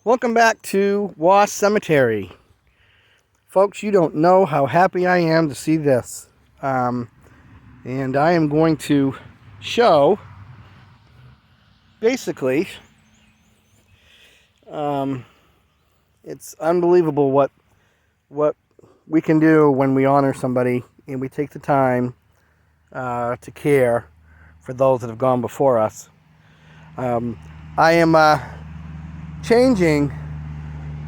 Welcome back to Waugh Cemetery. Folks, you don't know how happy I am to see this. And I am going to show, basically, it's unbelievable what we can do when we honor somebody and we take the time to care for those that have gone before us. I am changing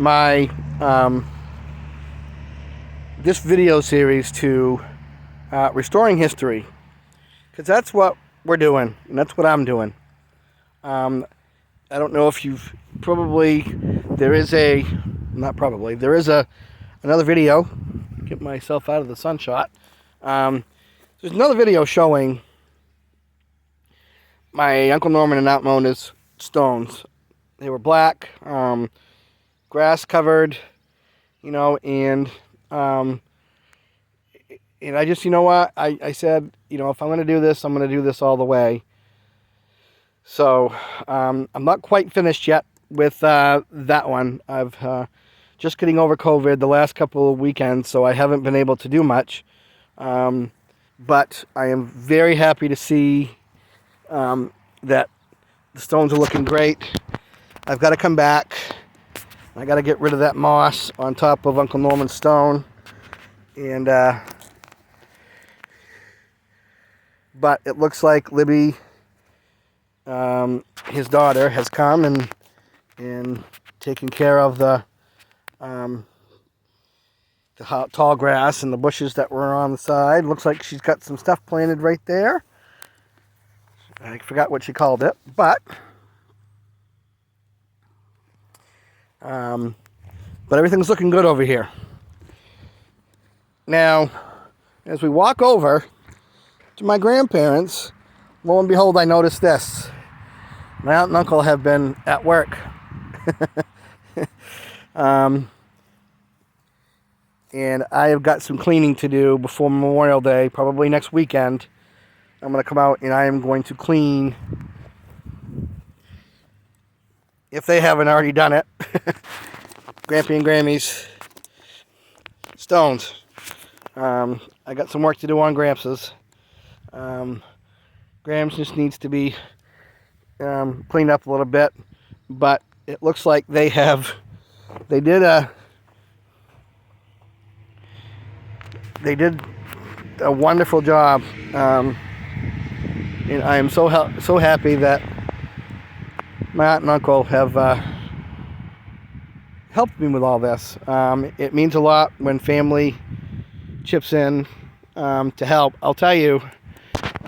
my this video series to restoring history, because that's what we're doing and that's what I'm doing. I don't know if you've there is another video. Get myself out of the sunshot. There's another video showing my Uncle Norman and Aunt Mona's stones. They were black, grass covered, and I just, I said, if I'm going to do this, I'm going to do this all the way. So I'm not quite finished yet with that one. I've just getting over COVID the last couple of weekends, so I haven't been able to do much. But I am very happy to see that the stones are looking great. I've got to come back. I got to get rid of that moss on top of Uncle Norman's stone. And but it looks like Libby, his daughter, has come and taken care of the tall grass and the bushes that were on the side. Looks like she's got some stuff planted right there. I forgot what she called it, but everything's looking good over here. Now, as we walk over to my grandparents, lo and behold, I noticed this. My aunt and uncle have been at work. And I have got some cleaning to do before Memorial Day, probably next weekend. I'm going to come out and I am going to clean, if they haven't already done it, Grampy and Grammy's stones. I got some work to do on Gramps'. Gramps just needs to be cleaned up a little bit, but it looks like they did a wonderful job, and I am so happy that my aunt and uncle have helped me with all this. It means a lot when family chips in to help. I'll tell you,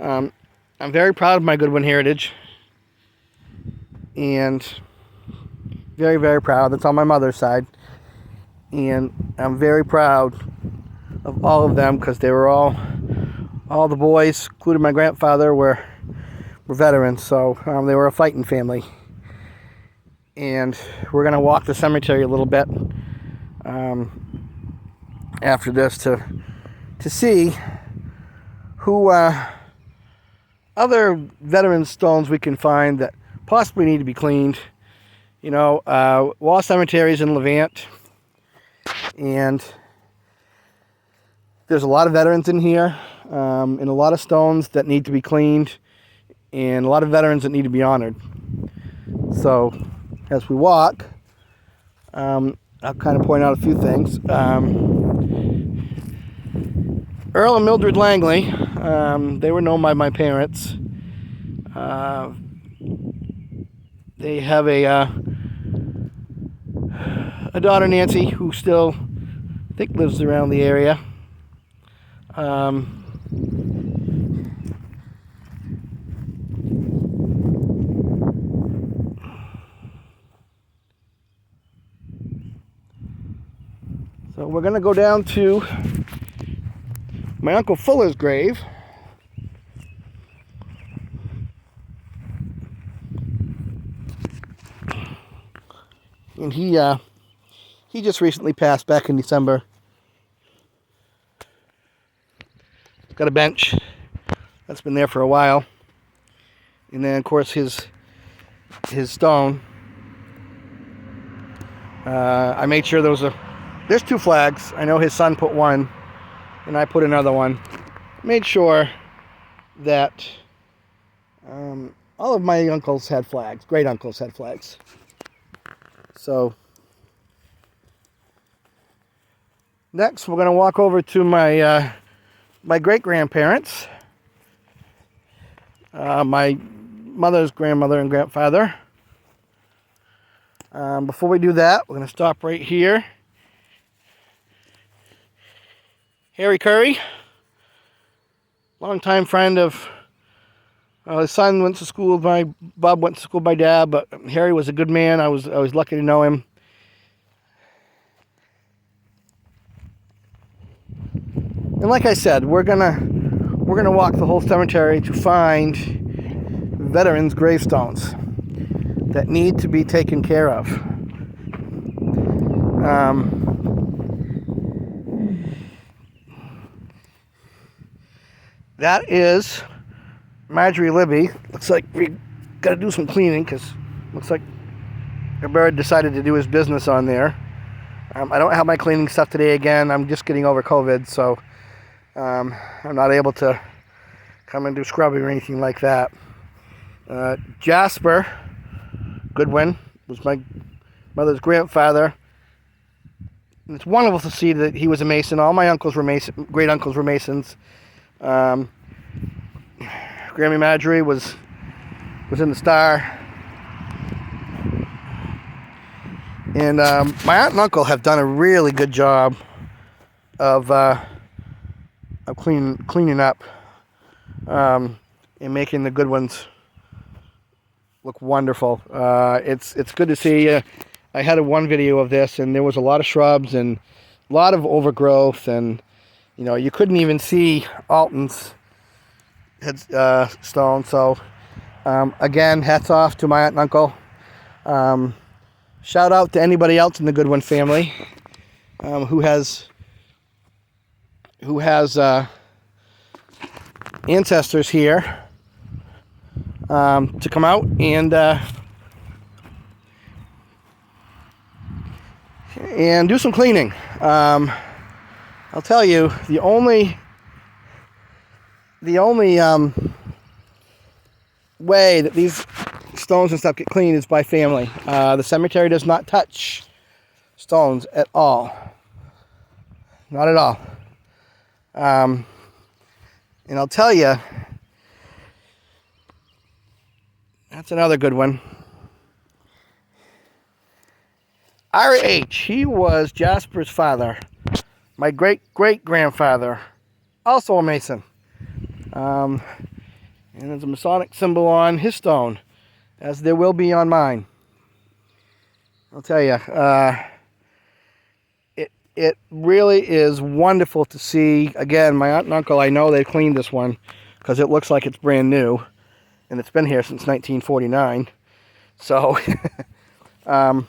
I'm very proud of my Goodwin heritage, and very, very proud. That's on my mother's side, and I'm very proud of all of them, because they were all the boys, including my grandfather, were veterans, so they were a fighting family. And we're going to walk the cemetery a little bit after this to see who other veteran stones we can find that possibly need to be cleaned. Waugh Cemetery is in Levant, and there's a lot of veterans in here, and a lot of stones that need to be cleaned, and a lot of veterans that need to be honored. So as we walk, I'll kind of point out a few things. Earl and Mildred Langley, they were known by my parents. They have a daughter, Nancy, who still, I think, lives around the area. So we're going to go down to my Uncle Fuller's grave. And he just recently passed back in December. Got a bench that's been there for a while. And then, of course, his stone I made sure there's 2 flags. I know his son put one, and I put another one. Made sure that all of my uncles had flags. Great uncles had flags. So next, we're going to walk over to my my great grandparents, my mother's grandmother and grandfather. Before we do that, we're going to stop right here. Harry Curry, longtime friend of his son went to school with Bob went to school with my dad, but Harry was a good man. I was lucky to know him. And like I said, we're gonna walk the whole cemetery to find veterans' gravestones that need to be taken care of. That is Marjorie Libby. Looks like we got to do some cleaning because looks like a bird decided to do his business on there. I don't have my cleaning stuff today again. I'm just getting over COVID, so I'm not able to come and do scrubbing or anything like that. Jasper Goodwin was my mother's grandfather. And it's wonderful to see that he was a Mason. All my uncles were Mason, great uncles were Masons. Grammy Marjorie was in the Star. And my aunt and uncle have done a really good job of cleaning up and making the good ones look wonderful. It's good to see. I had one video of this, and there was a lot of shrubs and a lot of overgrowth, and you couldn't even see Alton's stone. So again, hats off to my aunt and uncle. Shout out to anybody else in the Goodwin family who has ancestors here to come out and do some cleaning. I'll tell you, the only way that these stones and stuff get cleaned is by family. The cemetery does not touch stones at all. Not at all. And I'll tell you, that's another good one. Ira H. He was Jasper's father. My great-great-grandfather. Also a Mason. And there's a Masonic symbol on his stone, as there will be on mine. I'll tell you, it really is wonderful to see. Again, my aunt and uncle, I know they cleaned this one because it looks like it's brand new, and it's been here since 1949. So, and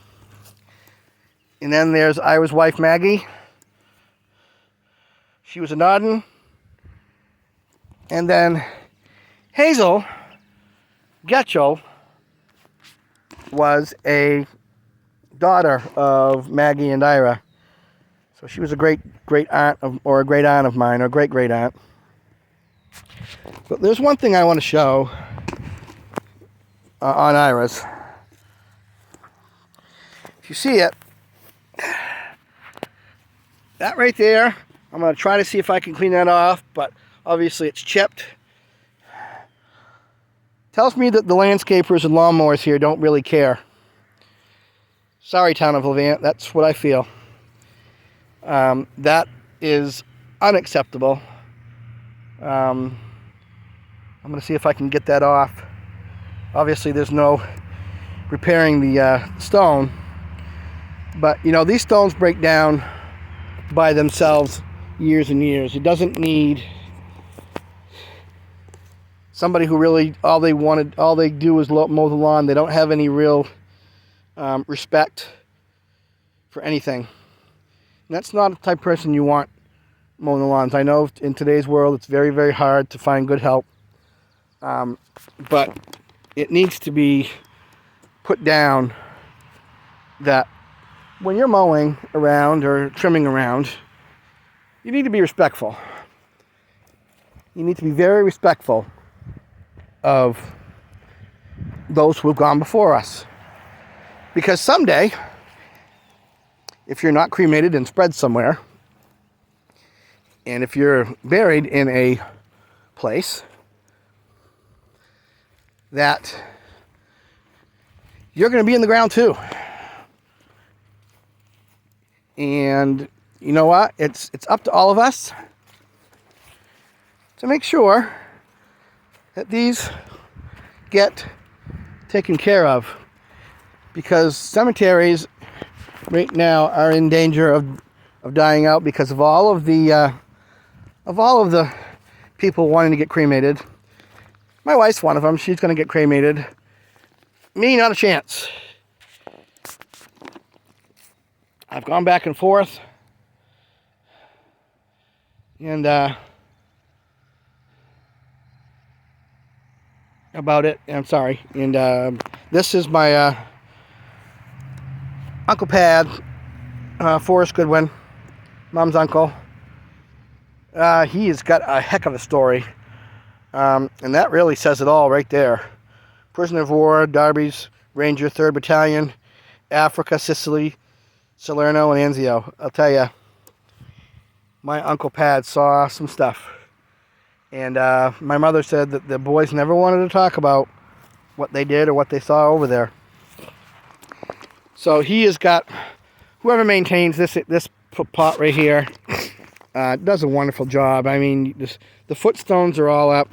then there's Ira's wife, Maggie. She was a Nodden. And then Hazel Getchell was a daughter of Maggie and Ira. So she was a great aunt or a great aunt of mine, or great aunt. But there's one thing I want to show on Ira's. If you see it, that right there, I'm going to try to see if I can clean that off, but obviously it's chipped. Tells me that the landscapers and lawnmowers here don't really care. Sorry, town of Levant, that's what I feel. That is unacceptable. I'm going to see if I can get that off. Obviously there's no repairing the stone, but these stones break down by themselves years and years. It doesn't need somebody who really all they do is mow the lawn. They don't have any real respect for anything. And that's not the type of person you want mowing the lawns. I know in today's world it's very, very hard to find good help, but it needs to be put down that when you're mowing around or trimming around, you need to be respectful. You need to be very respectful of those who have gone before us. Because someday, if you're not cremated and spread somewhere, and if you're buried in a place that you're going to be in the ground too. And you know what? It's up to all of us to make sure that these get taken care of, because cemeteries right now are in danger of dying out because of all of the people wanting to get cremated. My wife's one of them. She's going to get cremated. Me, not a chance. I've gone back and forth, and about it. I'm sorry. And this is my Uncle Pad, Forrest Goodwin, Mom's uncle. He has got a heck of a story, and that really says it all right there. Prisoner of war, Darby's Ranger, 3rd Battalion, Africa, Sicily, Salerno, and Anzio. I'll tell you, my Uncle Pad saw some stuff. And my mother said that the boys never wanted to talk about what they did or what they saw over there. So he has got, whoever maintains this plot right here, does a wonderful job. I mean, the footstones are all up.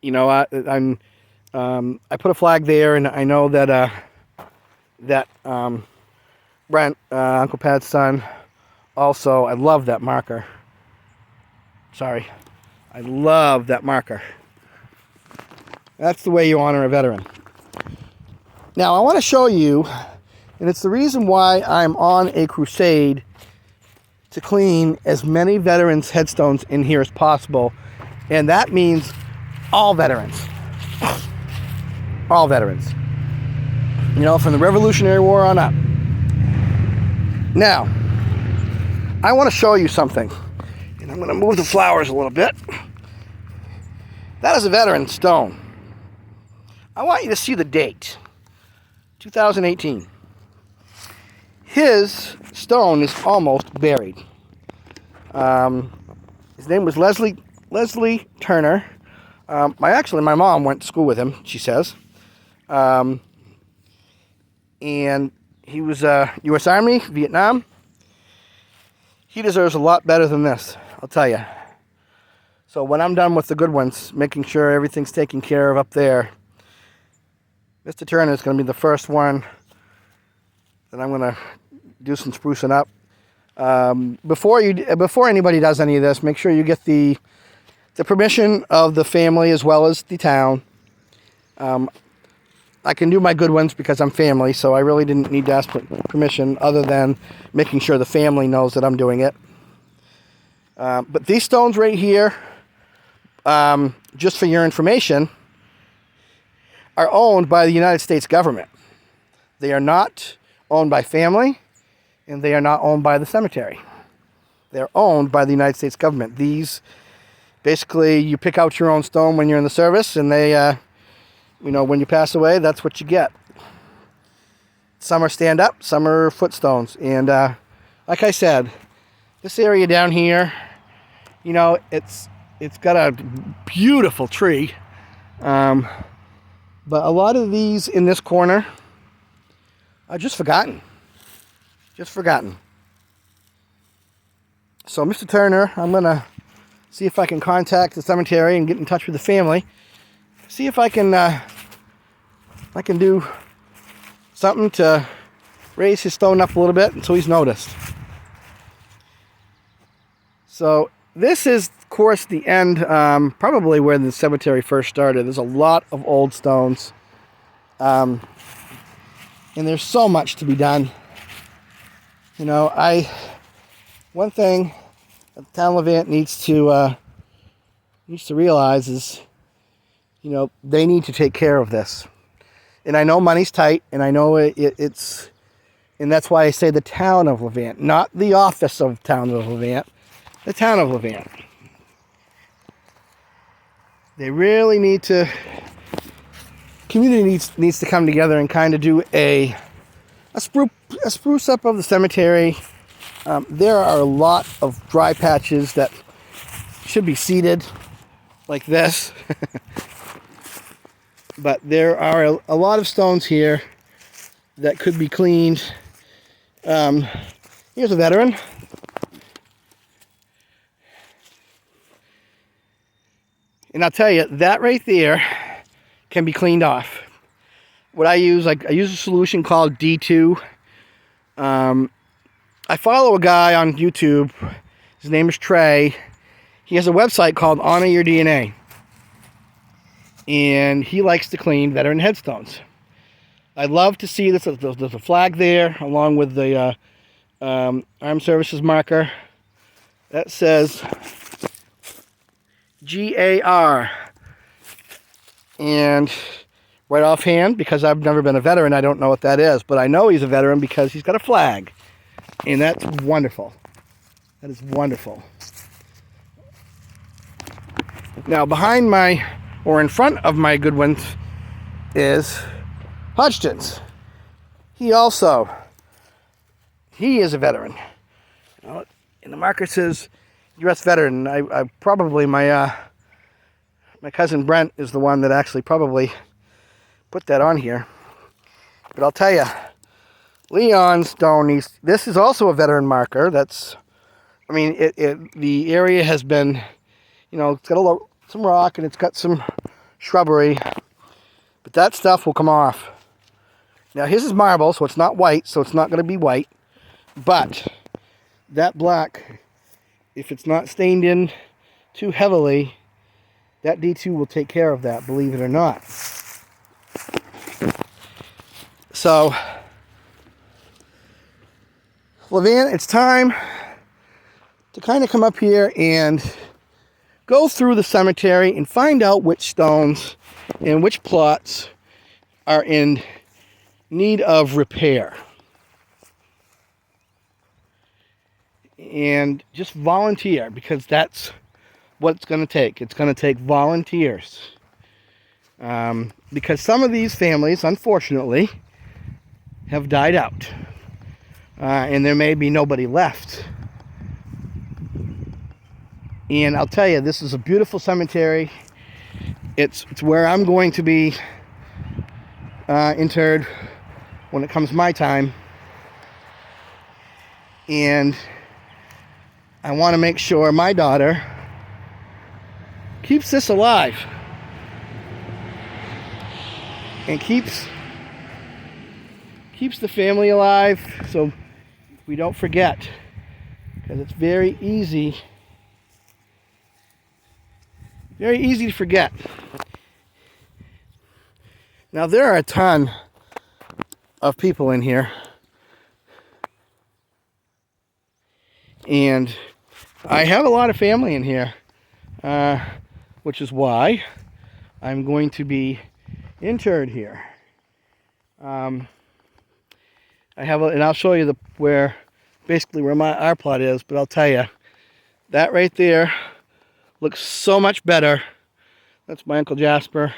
You know, I put a flag there, and I know that Brent, Uncle Pat's son, also, I love that marker. Sorry. I love that marker. That's the way you honor a veteran. Now, I want to show you, and it's the reason why I'm on a crusade to clean as many veterans' headstones in here as possible. And that means all veterans. All veterans. You know, from the Revolutionary War on up. Now, I want to show you something. And I'm going to move the flowers a little bit. That is a veteran stone. I want you to see the date. 2018. His stone is almost buried. His name was Leslie Turner. My mom went to school with him, she says. And he was U.S. Army, Vietnam. He deserves a lot better than this, I'll tell you. So when I'm done with the good ones, making sure everything's taken care of up there, Mr. Turner is going to be the first one that I'm going to do some sprucing up. Before anybody does any of this, make sure you get the permission of the family as well as the town. I can do my good ones because I'm family, so I really didn't need to ask permission other than making sure the family knows that I'm doing it. But these stones right here, just for your information, are owned by the United States government. They are not owned by family, and they are not owned by the cemetery. They're owned by the United States government. These, basically, you pick out your own stone when you're in the service, and they, you know, when you pass away, that's what you get. Some are stand up, some are footstones. And like I said, this area down here, you know, it's got a beautiful tree. But a lot of these in this corner are just forgotten. Just forgotten. So, Mr. Turner, I'm going to see if I can contact the cemetery and get in touch with the family. See if I can do something to raise his stone up a little bit until he's noticed. So, this is, of course, the end, probably where the cemetery first started. There's a lot of old stones. And there's so much to be done. You know, one thing that the town of Levant needs to realize is, you know, they need to take care of this. And I know money's tight, and I know it's, and that's why I say the town of Levant, not the office of town of Levant, the town of Levant. They really need to, community needs to come together and kind of do a spruce up of the cemetery. There are a lot of dry patches that should be seeded like this. But there are a lot of stones here that could be cleaned. Here's a veteran. And I'll tell you, that right there can be cleaned off. What I use a solution called D2. I follow a guy on YouTube. His name is Trey. He has a website called Honor Your DNA. And he likes to clean veteran headstones. I'd love to see this. There's a flag there along with the Armed Services marker that says GAR. And right offhand, because I've never been a veteran, I don't know what that is. But I know he's a veteran because he's got a flag. And that's wonderful. That is wonderful. Now behind my, or in front of my good ones, is Hodgkins. He is a veteran. And the marker says U.S. veteran. I probably, my cousin Brent is the one that actually probably put that on here. But I'll tell you, Leon Stone, this is also a veteran marker. That's, I mean, the area has been, it's got some rock and it's got some shrubbery, but that stuff will come off. Now his is marble, so it's not white, so it's not going to be white, but that black, if it's not stained in too heavily, that D2 will take care of that, believe it or not. So, Levant, it's time to kind of come up here and go through the cemetery and find out which stones and which plots are in need of repair. And just volunteer, because that's what it's going to take. It's going to take volunteers. Because some of these families, unfortunately, have died out. And there may be nobody left. And I'll tell you, this is a beautiful cemetery. It's where I'm going to be interred when it comes my time. And I want to make sure my daughter keeps this alive. And keeps the family alive, so we don't forget. Because it's very easy to forget. Now there are a ton of people in here, and I have a lot of family in here, which is why I'm going to be interred here. I have, and I'll show you where our plot is, but I'll tell you, that right there looks so much better. That's my Uncle Jasper.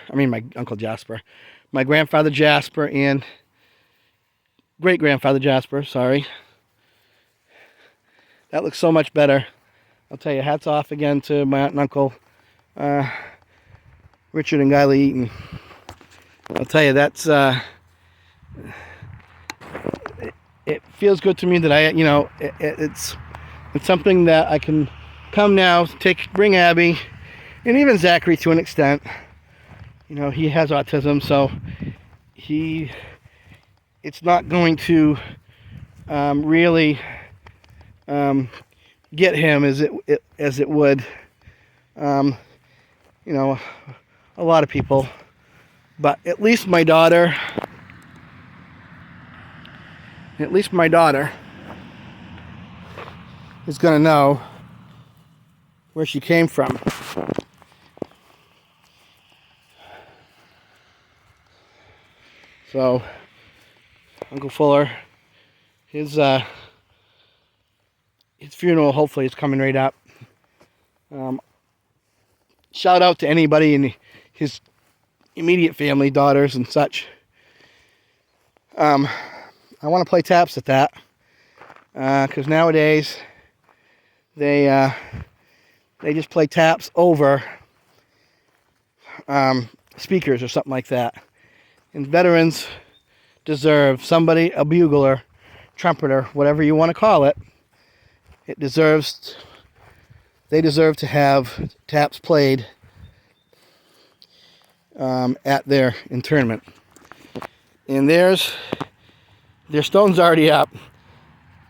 My grandfather Jasper and great-grandfather Jasper, sorry. That looks so much better. I'll tell you, hats off again to my aunt and uncle, Richard and Guy Lee Eaton. I'll tell you, that's, it feels good to me that it's something that I can come now, bring Abby, and even Zachary to an extent. He has autism, so it's not going to really get him as it would, a lot of people. But at least my daughter is going to know where she came from. So Uncle Fuller, his funeral hopefully is coming right up. Shout out to anybody in his immediate family, daughters and such. I want to play taps at that because nowadays they just play taps over speakers or something like that. And veterans deserve somebody, a bugler, trumpeter, whatever you want to call it. They deserve to have taps played at their interment. And their stone's already up.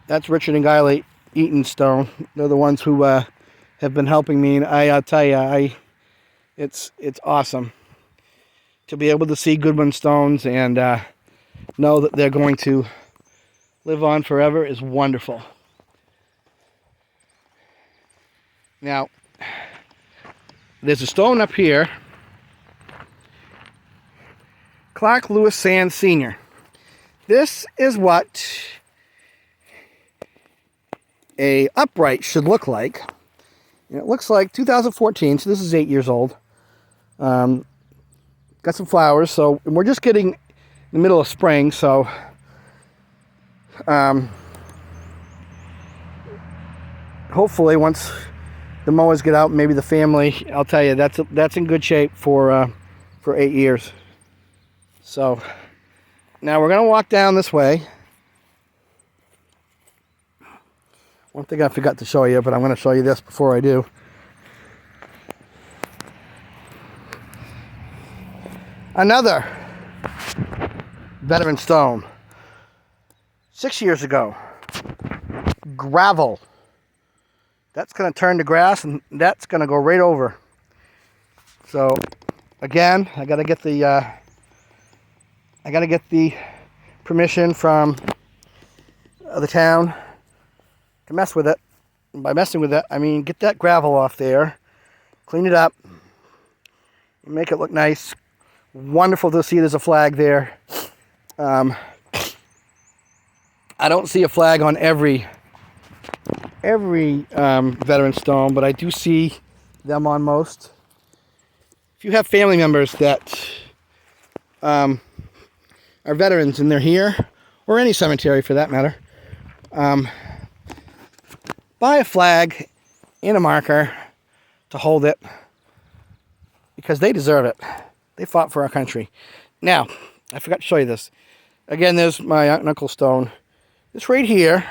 That's Richard and Guiley Eaton's stone. They're the ones who have been helping me, and I'll tell you, it's awesome to be able to see Goodwin stones and know that they're going to live on forever is wonderful. Now, there's a stone up here, Clark Lewis Sands Sr. This is what a upright should look like. And it looks like 2014, so this is 8 years old. Got some flowers, so we're just getting in the middle of spring, so hopefully once the mowers get out, maybe the family, I'll tell you, that's in good shape for 8 years. So now we're gonna walk down this way. One thing I forgot to show you, but I'm gonna show you this before I do. Another veteran stone. 6 years ago. Gravel. That's going to turn to grass, and that's going to go right over. So, again, I got to get the permission from the town to mess with it. And by messing with it, I mean get that gravel off there, clean it up, make it look nice. Wonderful to see there's a flag there. I don't see a flag on every veteran stone, but I do see them on most. If you have family members that are veterans and they're here, or any cemetery for that matter, buy a flag and a marker to hold it, because they deserve it. They fought for our country. Now, I forgot to show you this. Again, there's my aunt and uncle stone. This right here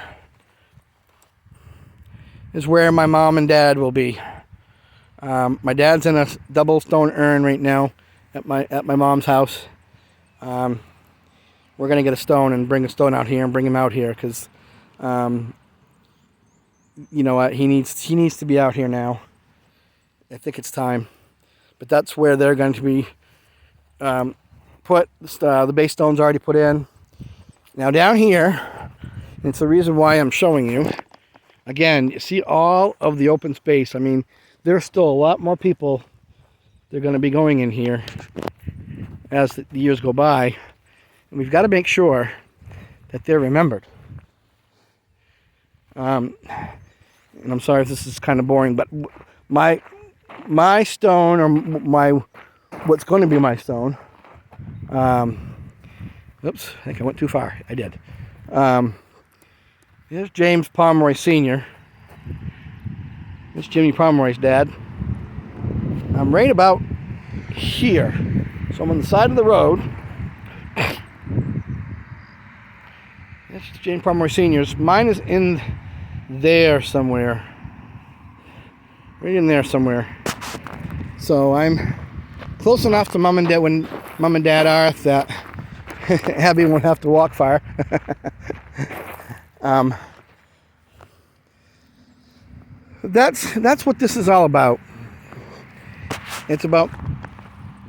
is where my mom and dad will be. My dad's in a double stone urn right now at my mom's house. We're gonna get a stone and bring a stone out here and bring him out here because, you know what, he needs to be out here now. I think it's time. But that's where they're going to be put. The base stone's already put in. Now down here, and it's the reason why I'm showing you. Again, you see all of the open space. I mean, there's still a lot more people that are going to be going in here as the years go by. And we've got to make sure that they're remembered. And I'm sorry if this is kind of boring, but my stone, or what's going to be my stone, oops, I think I went too far. I did. Here's James Pomeroy Sr. This is Jimmy Pomeroy's dad. I'm right about here. So I'm on the side of the road. This is James Pomeroy Sr.'s. Mine is in there somewhere. Right in there somewhere. So I'm close enough to Mom and Dad when Mom and Dad are that Abby won't have to walk far. That's what this is all about. It's about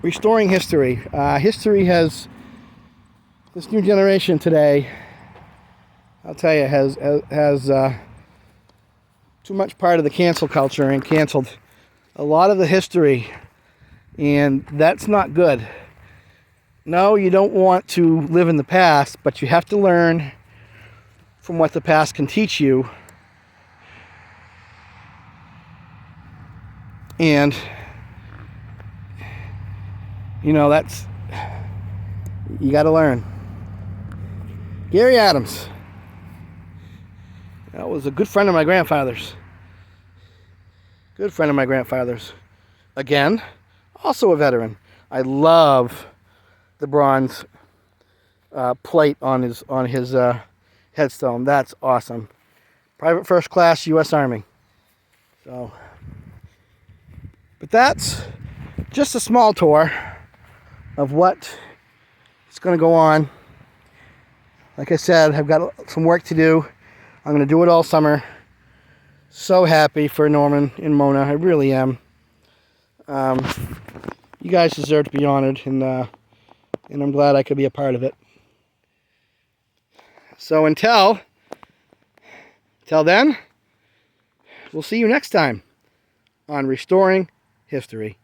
restoring history. History has, this new generation today, I'll tell you, has too much part of the cancel culture and canceled a lot of the history, and that's not good. no, you don't want to live in the past, but you have to learn from what the past can teach you. And, you know, you got to learn. Gary Adams. That was a good friend of my grandfather's. Good friend of my grandfather's. Again, also a veteran. I love the bronze plate on his headstone. That's awesome. Private First Class, U.S. Army. So, but that's just a small tour of what is going to go on. Like I said, I've got some work to do. I'm going to do it all summer. So happy for Norman and Mona. I really am. You guys deserve to be honored, and I'm glad I could be a part of it. So until then, we'll see you next time on Restoring History.